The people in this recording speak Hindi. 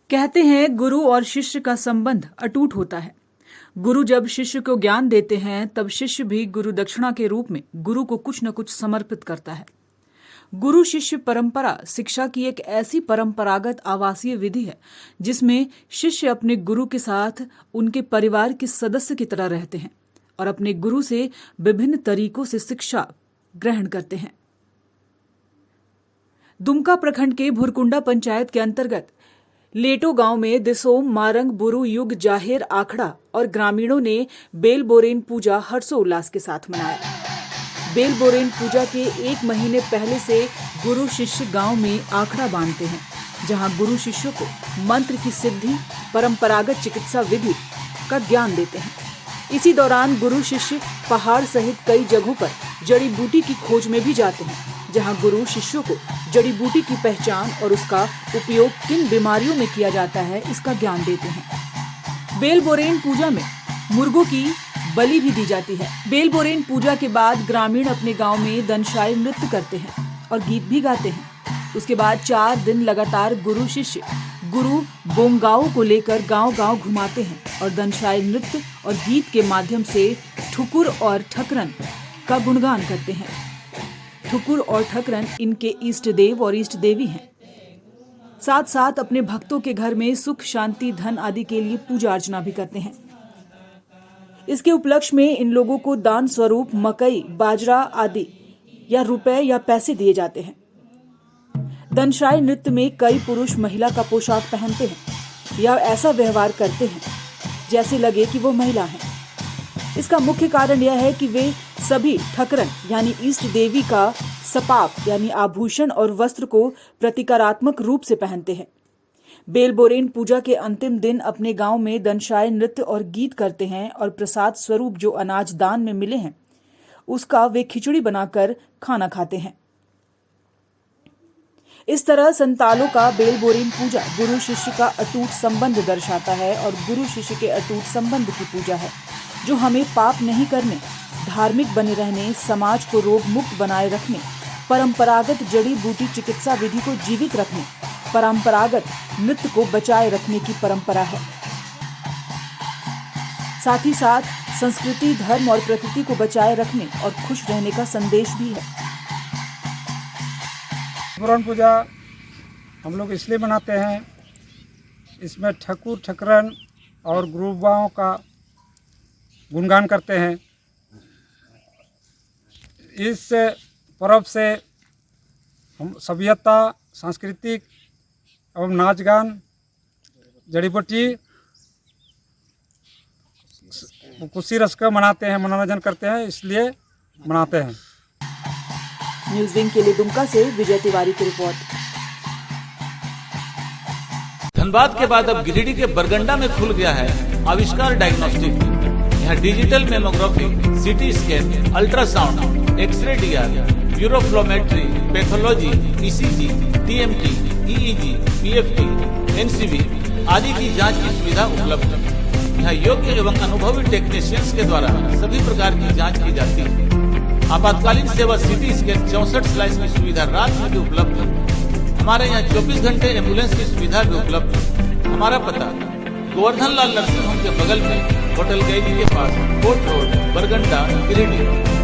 कहते हैं गुरु और शिष्य का संबंध अटूट होता है। गुरु जब शिष्य को ज्ञान देते हैं तब शिष्य भी गुरु दक्षिणा के रूप में गुरु को कुछ न कुछ समर्पित करता है। गुरु शिष्य परंपरा शिक्षा की एक ऐसी परंपरागत आवासीय विधि है जिसमें शिष्य अपने गुरु के साथ उनके परिवार के सदस्य की तरह रहते हैं और अपने गुरु से विभिन्न तरीकों से शिक्षा ग्रहण करते हैं। दुमका प्रखंड के भुरकुंडा पंचायत के अंतर्गत लेटो गांव में दिसोम मारंग बुरु युग जाहिर आखड़ा और ग्रामीणों ने बेल बोरेन पूजा हर्षोल्लास के साथ मनाया। बेल बोरेन पूजा के एक महीने पहले से गुरु शिष्य गांव में आखड़ा बांधते हैं, जहां गुरु शिष्यों को मंत्र की सिद्धि, परंपरागत चिकित्सा विधि का ज्ञान देते हैं। इसी दौरान गुरु शिष्य पहाड़ सहित कई जगहों पर जड़ी बूटी की खोज में भी जाते हैं, जहां गुरु शिष्यों को जड़ी बूटी की पहचान और उसका उपयोग किन बीमारियों में किया जाता है इसका ज्ञान देते हैं। बेल बोरेन पूजा में मुर्गों की बलि भी दी जाती है। बेल बोरेन पूजा के बाद ग्रामीण अपने गांव में दंशाई नृत्य करते हैं और गीत भी गाते हैं। उसके बाद 4 दिन लगातार गुरु शिष्य गुरु बोंगाओं को लेकर गांव-गांव घुमाते हैं और दंशाई नृत्य और गीत के माध्यम से ठुकुर और ठकरन का गुणगान करते हैं। ठुकुर और ठकरन इनके इष्ट देव और इष्ट देवी हैं। साथ साथ अपने भक्तों के घर में सुख, शांति, धन आदि के लिए पूजा अर्चना भी करते हैं। इसके उपलक्ष्य में इन लोगों को दान स्वरूप मकई, बाजरा आदि या रुपए या पैसे दिए जाते हैं। दंशाई नृत्य में कई पुरुष महिला का पोशाक पहनते हैं या ऐसा व्यवहार करते हैं जैसे लगे कि वो महिला हैं। इसका मुख्य कारण यह है कि वे सभी ठकरन यानी इष्ट देवी का सपाप यानी आभूषण और वस्त्र को प्रतीकात्मक रूप से पहनते हैं। बेल बोरेन पूजा के अंतिम दिन अपने गांव में दंशाई नृत्य और गीत करते हैं और प्रसाद स्वरूप जो अनाज दान में मिले हैं उसका वे खिचड़ी बनाकर खाना खाते हैं। इस तरह संतालों का बेल बोरेन पूजा गुरु शिष्य का अटूट संबंध दर्शाता है और गुरु शिष्य के अटूट संबंध की पूजा है जो हमें पाप नहीं करने, धार्मिक बने रहने, समाज को रोग मुक्त बनाए रखने, परंपरागत जड़ी बूटी चिकित्सा विधि को जीवित रखने, परंपरागत नृत्य को बचाए रखने की परंपरा है। साथ ही साथ संस्कृति, धर्म और प्रकृति को बचाए रखने और खुश रहने का संदेश भी है। बोरेन पूजा हम लोग इसलिए मनाते हैं, इसमें ठकुर ठकरन और गुरुबाओं का गुणगान करते हैं। इस पर्व से हम सभ्यता, सांस्कृतिक एवं नाच गान, जड़ी बूटी, खुशी रस का मनाते हैं, मनोरंजन करते हैं, इसलिए मनाते हैं। न्यूज़ विंग के लिए दुमका से विजय तिवारी की रिपोर्ट। धनबाद के बाद अब गिरिडीह के बरगंडा में खुल गया है आविष्कार डायग्नोस्टिक। यहाँ digital mammography, CT scan, ultrasound, X-ray DR, uroflowmetry, pathology, ECG, TMT, EEG, PFT, NCB आदि की जांच की सुविधा उपलब्ध है। यहाँ योग्य एवं अनुभवी टेक्नीशियंस के द्वारा सभी प्रकार की जांच की जाती है। आपातकालीन सेवा सीटी स्कैन 64 स्लाइस की सुविधा रात में भी उपलब्ध है। हमारे यहाँ 24 घंटे एम्बुलेंस की सुविधा भी उपलब्ध है। हमारा पता गोवर्धन लाल नर्सिंग होम के बगल में होटल कैदी के पास, कोट रोड, बरगंडा, गिरिडीह।